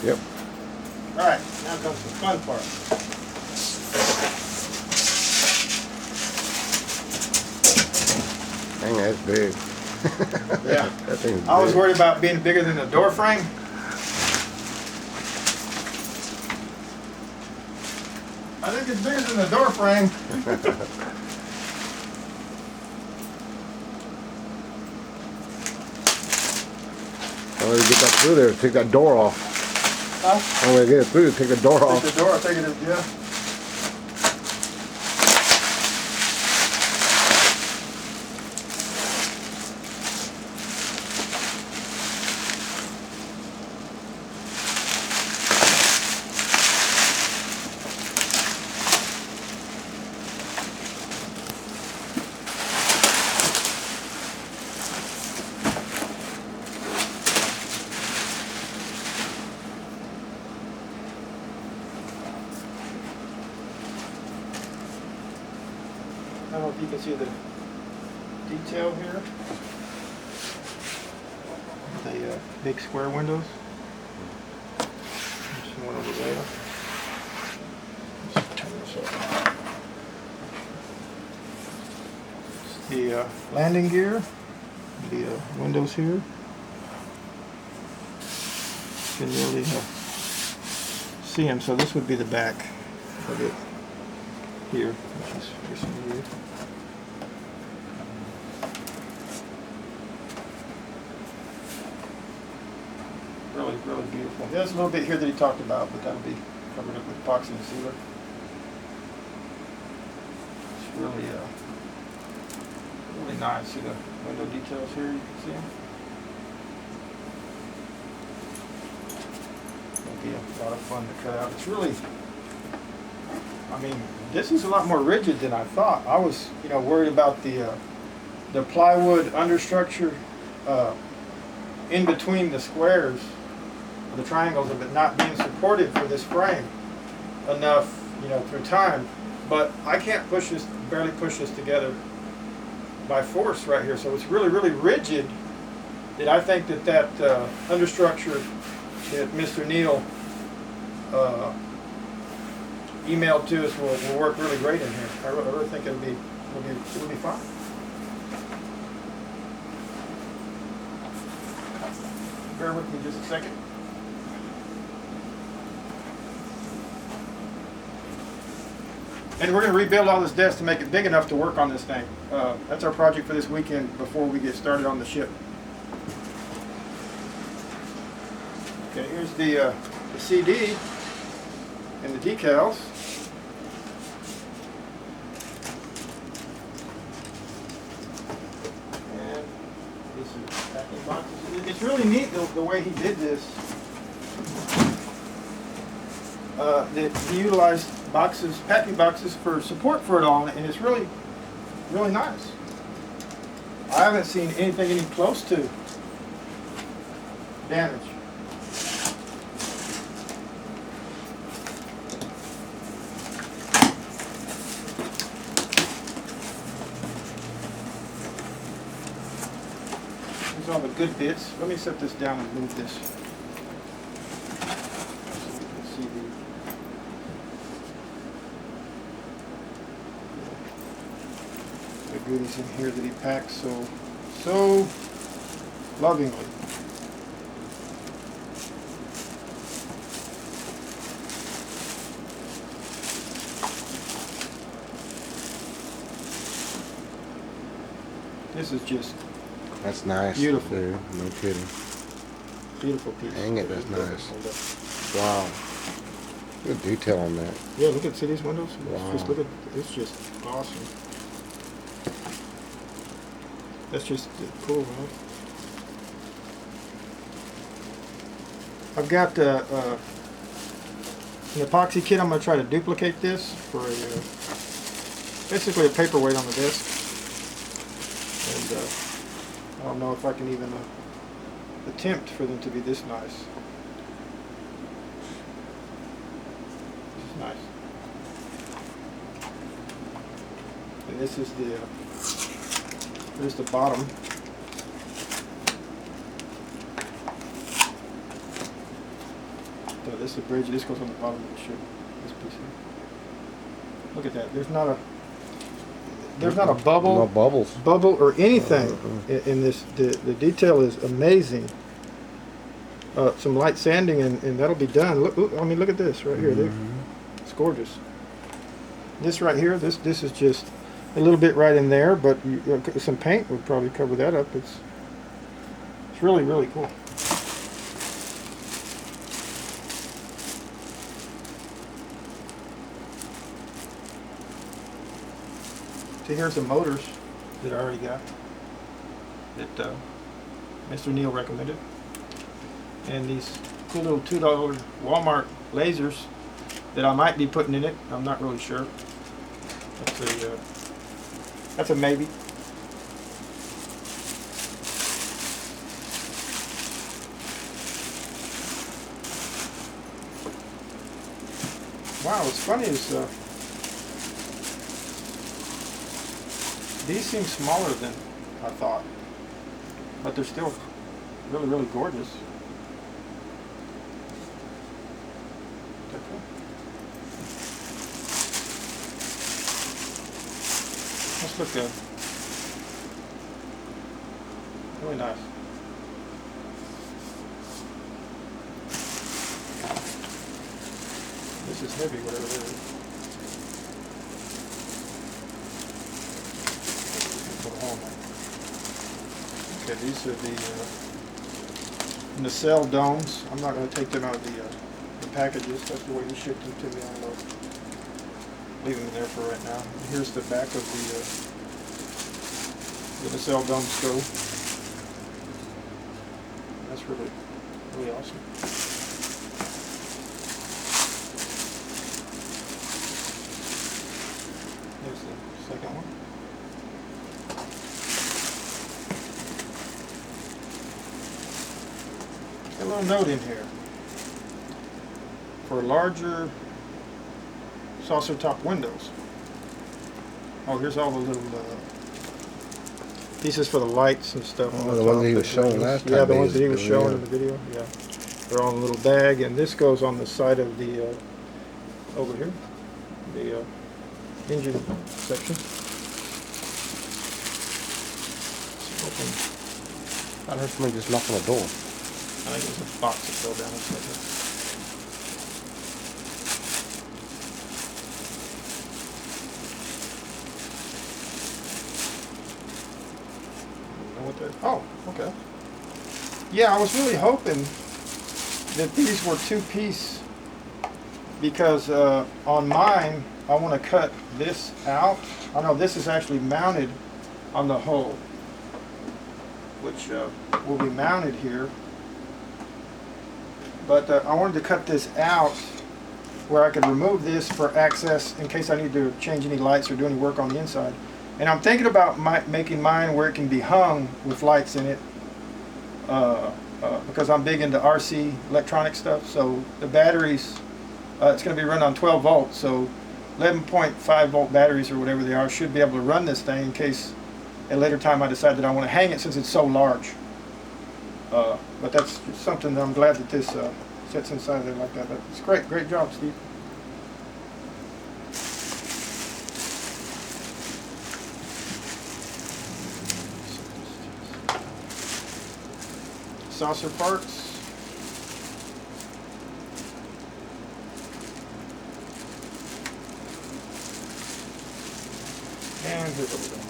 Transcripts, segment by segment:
Yep. Alright, now comes the fun part. Dang, that's big. Yeah. That thing's big. I was worried about being bigger than the door frame. I think it's bigger than the door frame. Only to get that through there, take that door off. Huh? Only to get it through, take the door off. Take the door, take it, yeah. I don't know if you can see the detail here. The big square windows. There's one over there. Let's turn this off. It's the landing gear. The windows here. You can really see them. So this would be the back of it here, which is facing you. Really, really beautiful. There's a little bit here that he talked about, but that'll be covered up with epoxy and sealer. It's really, really nice. See the window details here? You can see them. It'll be a lot of fun to cut out. It's really, I mean, this is a lot more rigid than I thought. I was, worried about the plywood understructure in between the squares, the triangles of it not being supported for this frame enough, through time. But I can't push this, barely push this together by force right here. So it's really, really rigid. That I think that understructure that Mr. Neill emailed to us will work really great in here. I really think it'll be fine. Bear with me just a second. And we're going to rebuild all this desk to make it big enough to work on this thing. That's our project for this weekend before we get started on the ship. Okay, here's the CD and the decals. And this is packing boxes. It's really neat the way he did this. That he utilized boxes, packing boxes for support for it all, and it's really, really nice. I haven't seen anything any close to damage. These are all the good bits. Let me set this down and move this. So you can see the goodies in here that he packs so lovingly. This is just That's nice. beautiful. Dude. No kidding. Beautiful piece. Dang it, that's nice. Wow. Good detail on that. Yeah, look at see these windows. Wow. Just look at it's just awesome. That's just cool, man. I've got an epoxy kit. I'm going to try to duplicate this for basically a paperweight on the desk. And I don't know if I can even attempt for them to be this nice. This is nice. And this is here's the bottom. this is a bridge. This goes on the bottom of the ship. This piece here. Look at that. There's not a bubble. No bubbles. Bubble or anything in this. The detail is amazing. Some light sanding and that'll be done. Look, I mean, look at this right here. It's gorgeous. This right here, this is just a little bit right in there, but some paint would probably cover that up. It's really, really cool. So here's the motors that I already got that Mr. Neill recommended. And these cool little $2 Walmart lasers that I might be putting in it. I'm not really sure. That's a maybe. Wow, what's funny is these seem smaller than I thought, but they're still really, really gorgeous. This looks good. Really nice. This is heavy, whatever it is. Put a hole in there. Okay, these are the nacelle domes. I'm not going to take them out of the packages. That's the way he shipped them to me. I'm going to leave them in there for right now. And here's the back of the nacelle dome stove. That's really, really awesome. There's the second one. A little note in here for larger saucer top windows. Oh, here's all the little pieces for the lights and stuff. Oh, the ones that he was showing last time. Yeah, the ones that he was showing in the video. Yeah, they're all in a little bag, and this goes on the side of the over here, the engine section. I heard somebody just knock on the door. I think it was a box that fell down inside there. Oh, okay. Yeah, I was really hoping that these were two-piece because on mine, I want to cut this out. I know this is actually mounted on the hull, which will be mounted here. But I wanted to cut this out where I could remove this for access in case I need to change any lights or do any work on the inside. And I'm thinking about making mine where it can be hung with lights in it because I'm big into RC electronic stuff. So the batteries, it's going to be run on 12 volts. So 11.5 volt batteries or whatever they are should be able to run this thing in case at a later time I decide that I want to hang it since it's so large. But that's something that I'm glad that this sits inside there like that. But it's great. Great job, Steve. Saucer parts. And here's what we're doing.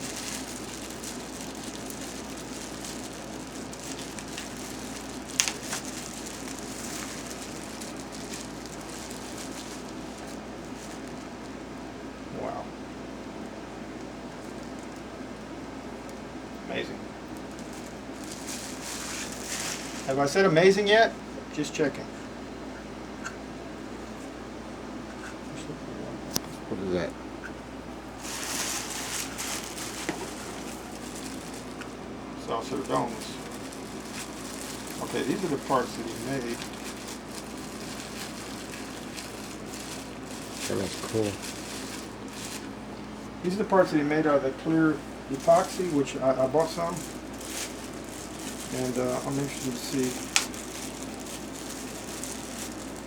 Wow. Amazing. Have I said amazing yet? Just checking. What is that? Saucer domes. Okay, these are the parts that he made. That looks cool. These are the parts that he made out of the clear epoxy, which I bought some. And I'm interested to see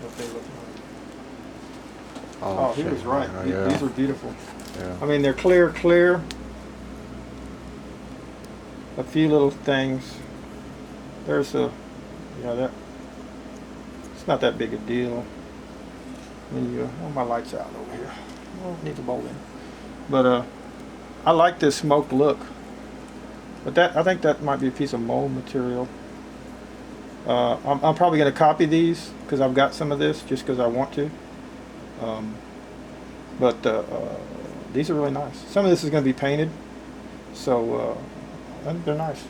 what they look like. Oh, He was right. yeah. These are beautiful. Yeah. I mean, they're clear. A few little things. There's a, that it's not that big a deal. When my light's out over here. Oh, it needs a bolt in. But I like this smoked look. But I think that might be a piece of mold material. I'm probably going to copy these because I've got some of this just because I want to. But these are really nice. Some of this is going to be painted, so I think they're nice.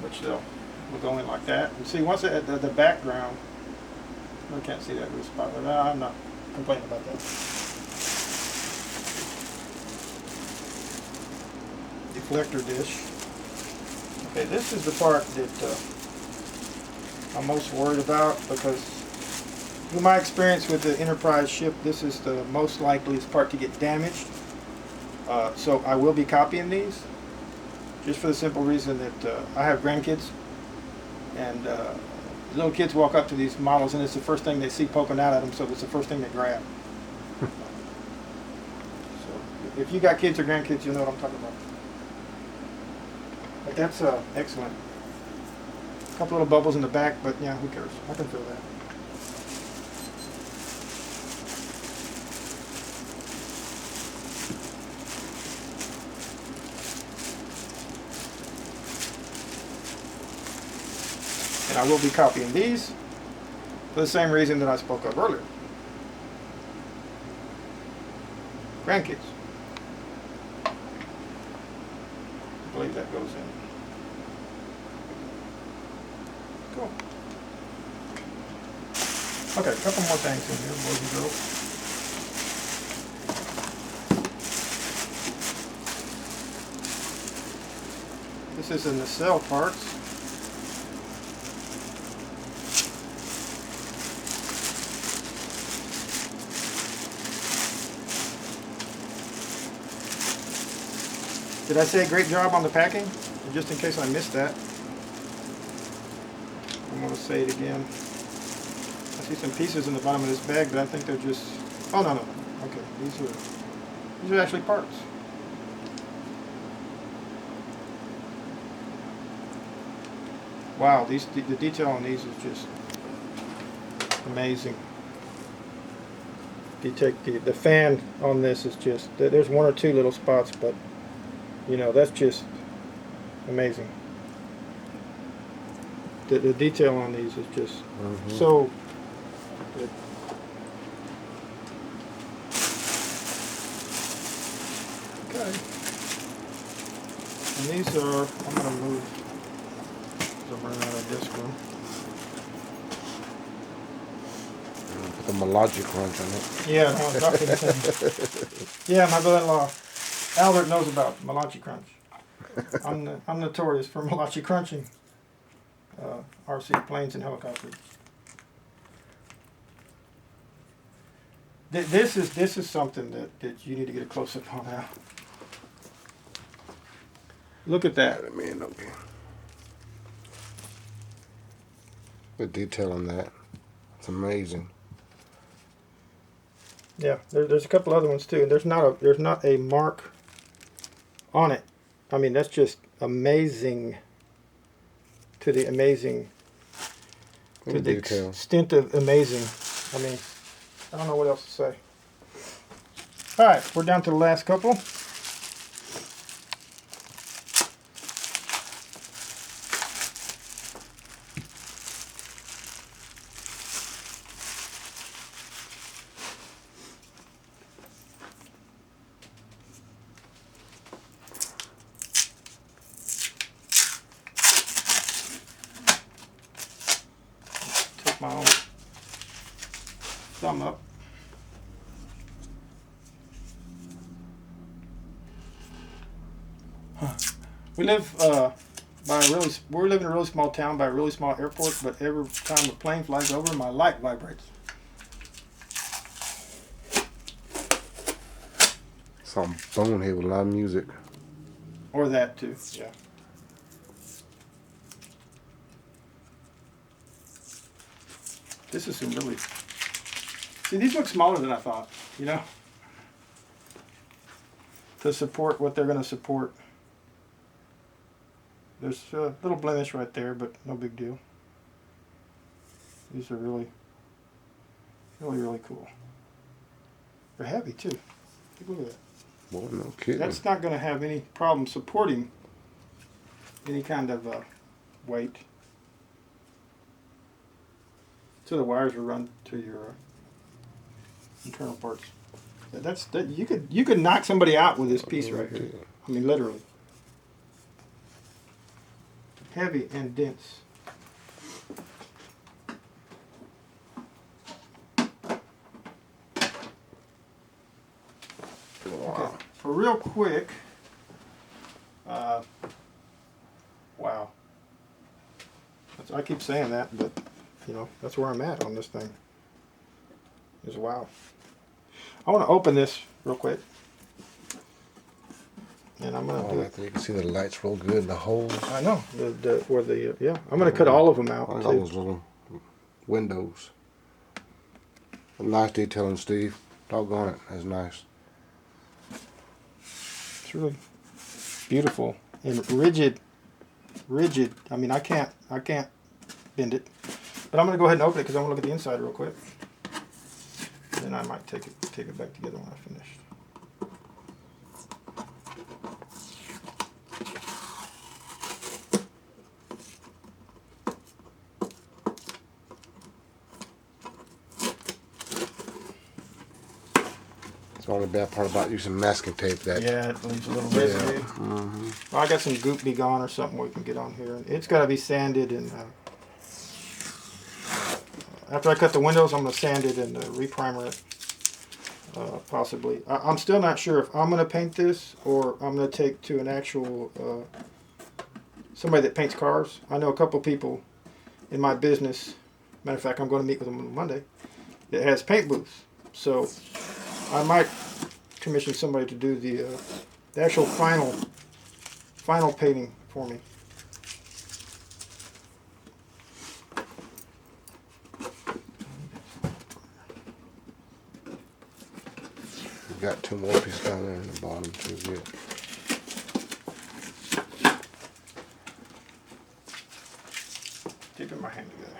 Which will go in like that. And see, once the background, I can't see that little spot, but I'm not complaining about that. Deflector dish. Okay, this is the part that I'm most worried about because in my experience with the Enterprise ship, this is the most likeliest part to get damaged. So I will be copying these just for the simple reason that I have grandkids, and little kids walk up to these models and it's the first thing they see poking out at them, so it's the first thing they grab. So if you got kids or grandkids, you'll know what I'm talking about. But that's excellent. A couple little bubbles in the back, but yeah, who cares? I can feel that. And I will be copying these for the same reason that I spoke of earlier. Grandkids. I believe that goes in. Cool. Okay, a couple more things in here, boys and girls. This is in the cell parts. Did I say great job on the packing? Just in case I missed that, I'm going to say it again. I see some pieces in the bottom of this bag, but I think they're just... Oh, no. Okay, these are actually parts. Wow, the detail on these is just amazing. If you take the fan on this is just... There's one or two little spots, but that's just amazing. The detail on these is just so good. Okay. And these are, I'm going to move, because I'm running out of this one. Put the Malachi crunch on it. Yeah, no, exactly the same. Yeah, my brother-in-law Albert knows about Malachi crunch. I'm notorious for Malachi crunching RC planes and helicopters. This is something that you need to get a close up on now. Look at that. Okay. The detail on that. It's amazing. Yeah, there's a couple other ones too, and there's not a mark on it. I mean, that's just amazing. To the amazing. To the extent of amazing. I mean, I don't know what else to say. All right, we're down to the last couple. My own thumb up. We live we live in a really small town by a really small airport, but every time a plane flies over, my light vibrates. Some bonehead with a lot of music. Or that too, yeah. This is some really... See, these look smaller than I thought, you know? To support what they're going to support. There's a little blemish right there, but no big deal. These are really, really, really cool. They're heavy, too. Take a look at that. Boy, no kidding. That's not going to have any problem supporting any kind of weight. So the wires will run to your internal parts. You could knock somebody out with this piece right here. I mean, literally. Heavy and dense. Wow. Okay. For real quick, wow. I keep saying that, but you know, that's where I'm at on this thing. Is wow. I want to open this real quick. And I'm going to do it. You can see the lights real good in the holes. I know. Yeah. I'm going to cut all of them out. I like all those little windows. Nice detailing, Steve. Doggone it. That's nice. It's really beautiful and rigid. I mean, I can't bend it. But I'm going to go ahead and open it because I want to look at the inside real quick. Then I might take it back together when I finish. The only bad part about using masking tape that. Yeah, it leaves a little residue. Well, I got some goop be gone or something we can get on here. It's got to be sanded, and after I cut the windows, I'm going to sand it and reprimer it, possibly. I'm still not sure if I'm going to paint this or I'm going to take to an actual somebody that paints cars. I know a couple people in my business. Matter of fact, I'm going to meet with them on Monday. That has paint booths, so I might commission somebody to do the actual final painting for me. We've got two more pieces down there in the bottom too. Good. Keeping my hand together.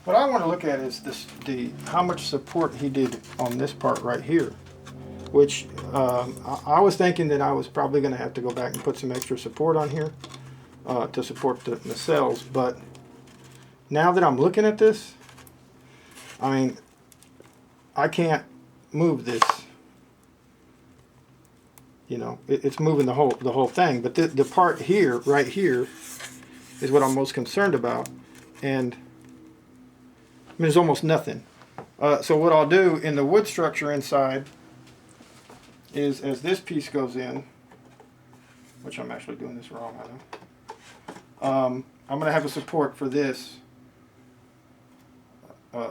What I want to look at is how much support he did on this part right here, which I was thinking that I was probably going to have to go back and put some extra support on here to support the nacelles. But now that I'm looking at this, I mean, I can't move this. You know, it's moving the whole thing. But the part here, right here, is what I'm most concerned about, and I mean, there's almost nothing. So what I'll do in the wood structure inside is, as this piece goes in, which I'm actually doing this wrong, I know. I'm going to have a support for this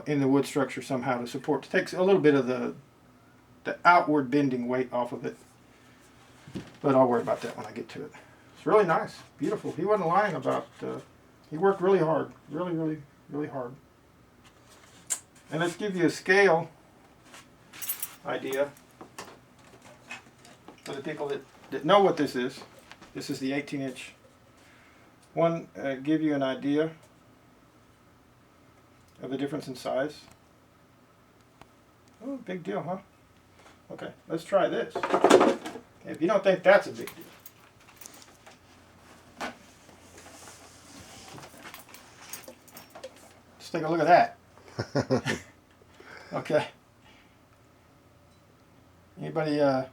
in the wood structure somehow to support. It takes a little bit of the outward bending weight off of it. But I'll worry about that when I get to it. It's really nice. Beautiful. He wasn't lying about... he worked really hard. Really, really, really hard. And let's give you a scale idea for the people that know what this is. This is the 18-inch one. Give you an idea of the difference in size. Oh, big deal, huh? Okay, let's try this. If you don't think that's a big deal. Let's take a look at that. Okay. Anybody I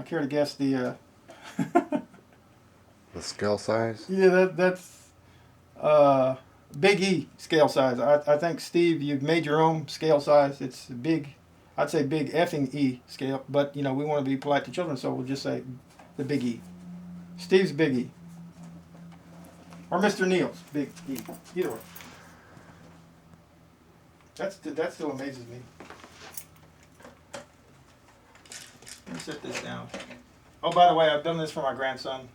care to guess the The scale size? Yeah, that's big E scale size. I think, Steve, you've made your own scale size. It's big. I'd say big effing E scale, but you know we want to be polite to children, so we'll just say the big E. Steve's big E, or Mr. Neil's big E. Either way. That still amazes me. Let me set this down. Oh, by the way, I've done this for my grandson.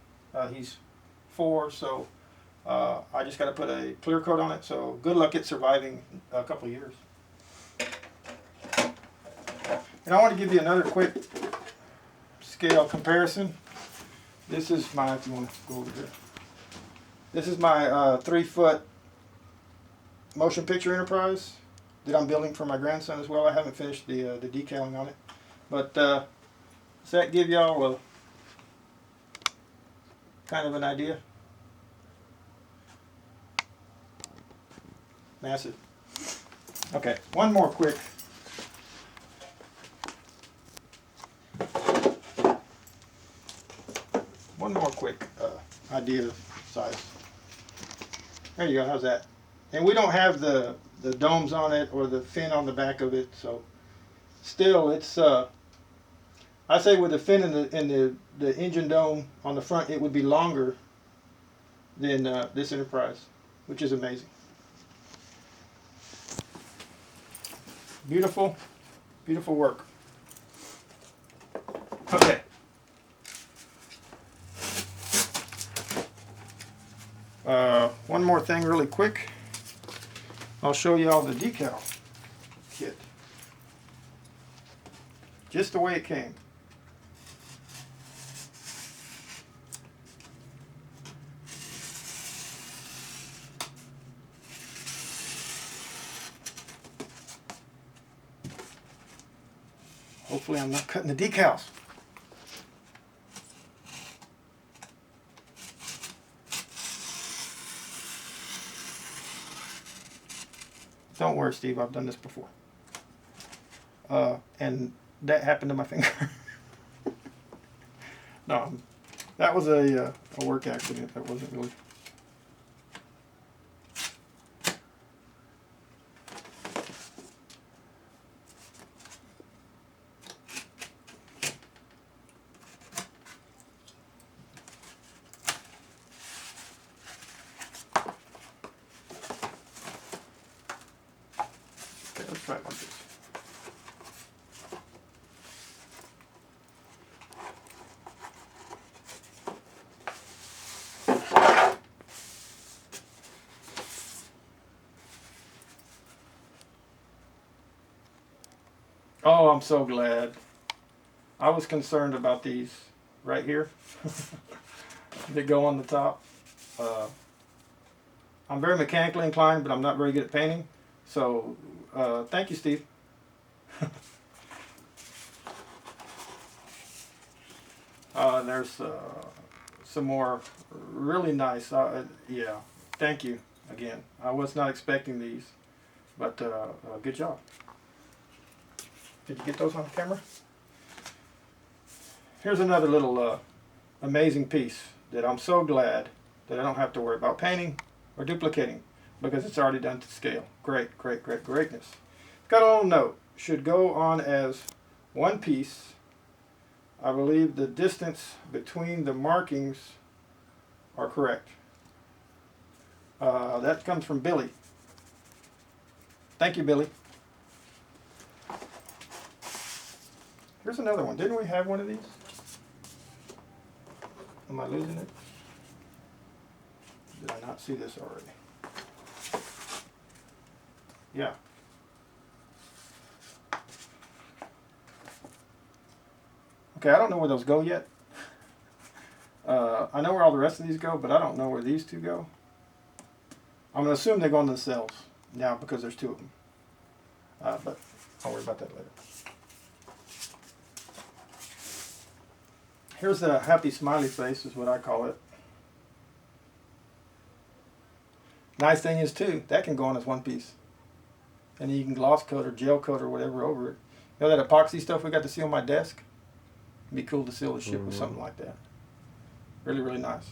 He's 4, so I just got to put a clear coat on it. So good luck at surviving a couple of years. And I want to give you another quick scale comparison. This is my, if you want to go over here. This is my 3-foot motion picture Enterprise that I'm building for my grandson as well. I haven't finished the decaling on it, but does that give y'all a kind of an idea? Massive. Okay, one more quick. Idea of size. There you go. How's that? And we don't have the domes on it or the fin on the back of it, so still it's I say with the fin and the engine dome on the front, it would be longer than this Enterprise, which is amazing. Beautiful, beautiful work. Okay. One more thing really quick. I'll show you all the decal kit. Just the way it came. Hopefully I'm not cutting the decals. Don't worry, Steve, I've done this before. And that happened to my finger. No, that was a work accident. That wasn't really. Okay, let's try it like this. Oh, I'm so glad. I was concerned about these right here that go on the top. I'm very mechanically inclined, but I'm not very good at painting. So, thank you, Steve. There's some more really nice. Yeah, thank you again. I was not expecting these, but good job. Did you get those on camera? Here's another little amazing piece that I'm so glad that I don't have to worry about painting or duplicating because it's already done to scale. Great, great, great, greatness. Got a little note. Should go on as one piece. I believe the distance between the markings are correct. That comes from Billy. Thank you, Billy. Here's another one. Didn't we have one of these? Am I losing it? Did I not see this already? Yeah. Okay, I don't know where those go yet. I know where all the rest of these go, but I don't know where these two go. I'm going to assume they go into the cells now because there's 2 of them. But I'll worry about that later. Here's a happy smiley face is what I call it. Nice thing is too, that can go on as one piece. And you can gloss coat or gel coat or whatever over it. You know that epoxy stuff we got to seal my desk? It'd be cool to seal the ship with something like that. Really, really nice.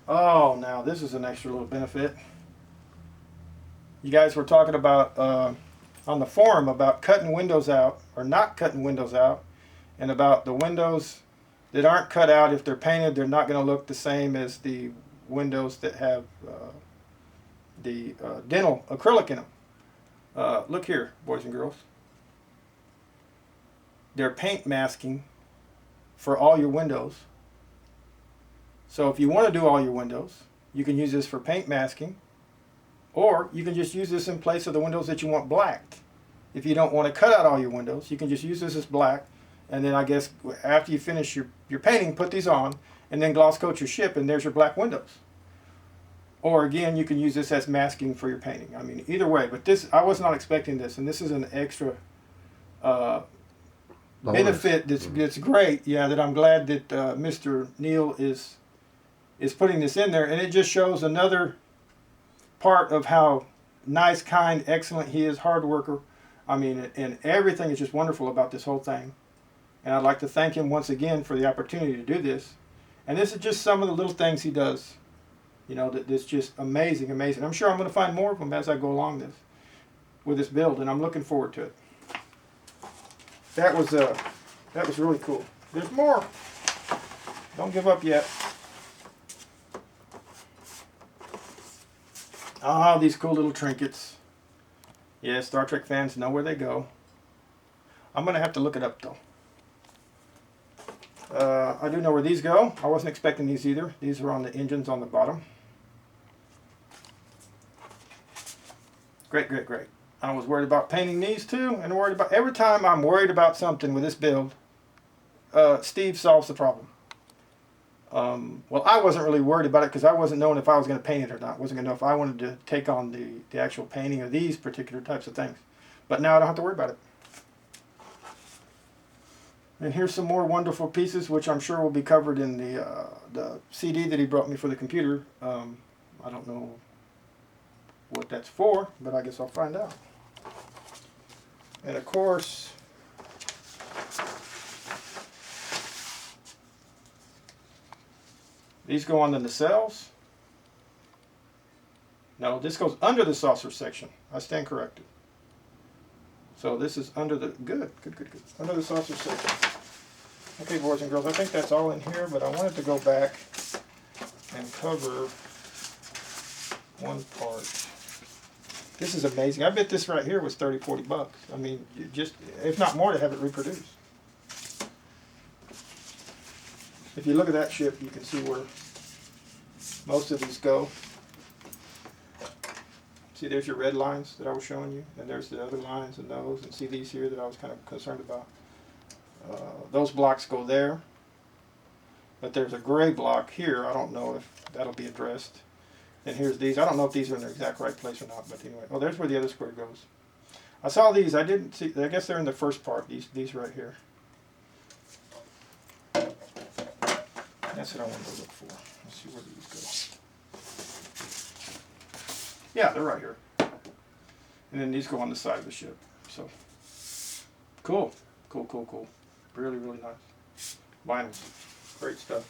Oh, now this is an extra little benefit. You guys were talking about on the forum about cutting windows out or not cutting windows out, and about the windows that aren't cut out. If they're painted, they're not going to look the same as the windows that have the dental acrylic in them. Look here, boys and girls. They're paint masking for all your windows. So if you want to do all your windows, you can use this for paint masking, or you can just use this in place of the windows that you want blacked. If you don't want to cut out all your windows, you can just use this as black, and then I guess after you finish your painting, put these on, and then gloss coat your ship, and there's your black windows. Or again, you can use this as masking for your painting. I mean, either way, but this, I was not expecting this, and this is an extra benefit that's great. Yeah, that I'm glad that Mr. Neill is putting this in there, and it just shows another part of how nice, kind, excellent he is, hard worker. I mean, and everything is just wonderful about this whole thing. And I'd like to thank him once again for the opportunity to do this. And this is just some of the little things he does. You know, that's just amazing, amazing. I'm sure I'm going to find more of them as I go along with this build, and I'm looking forward to it. That was really cool. There's more. Don't give up yet. Ah, these cool little trinkets. Yeah, Star Trek fans know where they go. I'm going to have to look it up, though. I do know where these go. I wasn't expecting these either. These are on the engines on the bottom. Great, great, great. I was worried about painting these too, and worried about every time I'm worried about something with this build, Steve solves the problem. Well, I wasn't really worried about it because I wasn't knowing if I was going to paint it or not. I wasn't going to know if I wanted to take on the actual painting of these particular types of things. But now I don't have to worry about it. And here's some more wonderful pieces, which I'm sure will be covered in the CD that he brought me for the computer. I don't know what that's for, but I guess I'll find out. And of course, these go on the nacelles. No, this goes under the saucer section. I stand corrected. So this is under the, good. Under the saucer section. Okay, boys and girls, I think that's all in here, but I wanted to go back and cover one part. This is amazing. I bet this right here was 30, 40 bucks. I mean, just, if not more, to have it reproduced. If you look at that ship, you can see where most of these go. See, there's your red lines that I was showing you, and there's the other lines and those, and see these here that I was kind of concerned about. Those blocks go there, but there's a gray block here. I don't know if that'll be addressed. And here's these. I don't know if these are in their exact right place or not, but anyway. Oh, there's where the other square goes. I saw these. I didn't see. I guess they're in the first part. These right here. That's what I wanted to look for. Let's see where these go. Yeah, they're right here. And then these go on the side of the ship. So, cool. Cool. Really, really nice. Vinyls. Great stuff.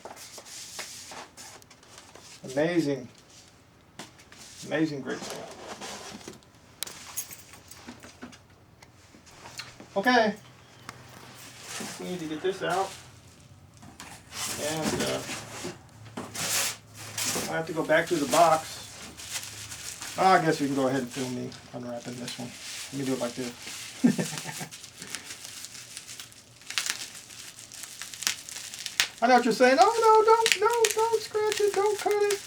Amazing, great stuff. Okay. We need to get this out. And I have to go back to the box. Oh, I guess we can go ahead and film me unwrapping this one. Let me do it like this. I know what you're saying. Oh, no, don't scratch it, don't cut it.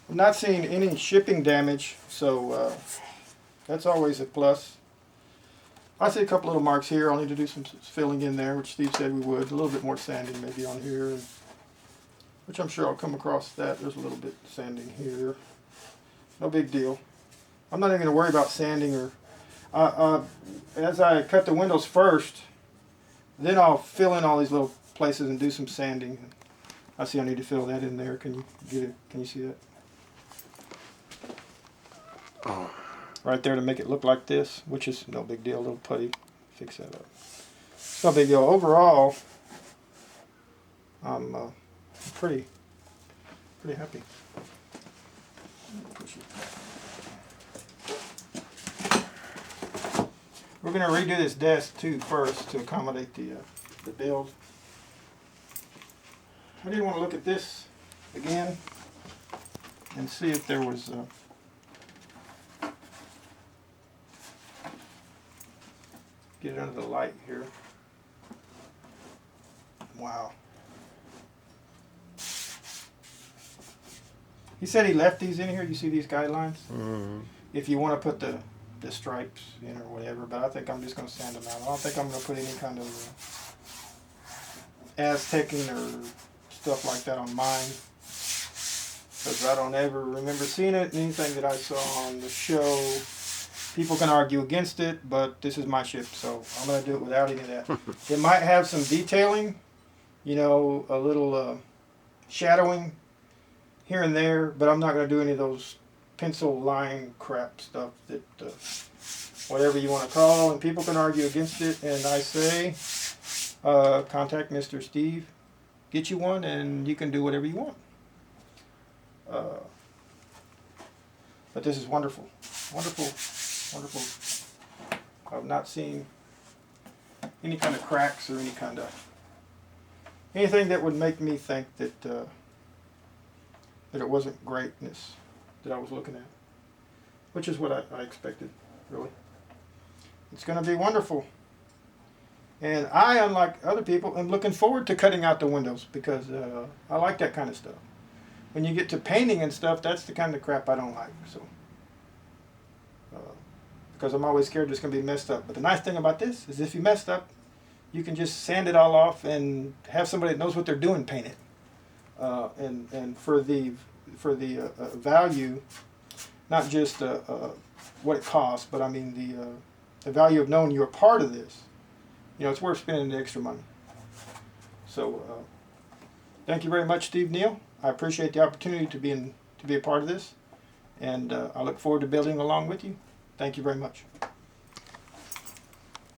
I'm not seeing any shipping damage, so that's always a plus. I see a couple little marks here. I'll need to do some filling in there, which Steve said we would. A little bit more sanding maybe on here, which I'm sure I'll come across that. There's a little bit of sanding here. No big deal. I'm not even going to worry about sanding or... as I cut the windows first, then I'll fill in all these little places and do some sanding. I see I need to fill that in there. Can you get it? Can you see that? Oh. Right there to make it look like this, which is no big deal. A little putty, fix that up. It's no big deal. Overall, I'm pretty happy. We're going to redo this desk too first to accommodate the build. I did want to look at this again and see if there was get it under the light here. Wow. He said he left these in here. You see these guidelines? Mm-hmm. If you want to put the stripes in or whatever, but I think I'm just going to sand them out. I don't think I'm going to put any kind of Aztecing or stuff like that on mine, because I don't ever remember seeing it. Anything that I saw on the show, people can argue against it, but this is my ship, so I'm going to do it without any of that. It might have some detailing, you know, a little shadowing here and there, but I'm not going to do any of those pencil line crap stuff that whatever you want to call, and people can argue against it, and I say contact Mr. Steve, get you one, and you can do whatever you want. But this is wonderful, wonderful, wonderful. I've not seen any kind of cracks or any kind of anything that would make me think that that it wasn't greatness that I was looking at, which is what I expected, really. It's going to be wonderful. And I, unlike other people, am looking forward to cutting out the windows, because I like that kind of stuff. When you get to painting and stuff, that's the kind of crap I don't like. So, because I'm always scared it's going to be messed up. But the nice thing about this is if you messed up, you can just sand it all off and have somebody that knows what they're doing paint it. And for the value, not just what it costs, but I mean the value of knowing you're a part of this. You know, it's worth spending the extra money. So, thank you very much, Steve Neill. I appreciate the opportunity to be a part of this, and I look forward to building along with you. Thank you very much.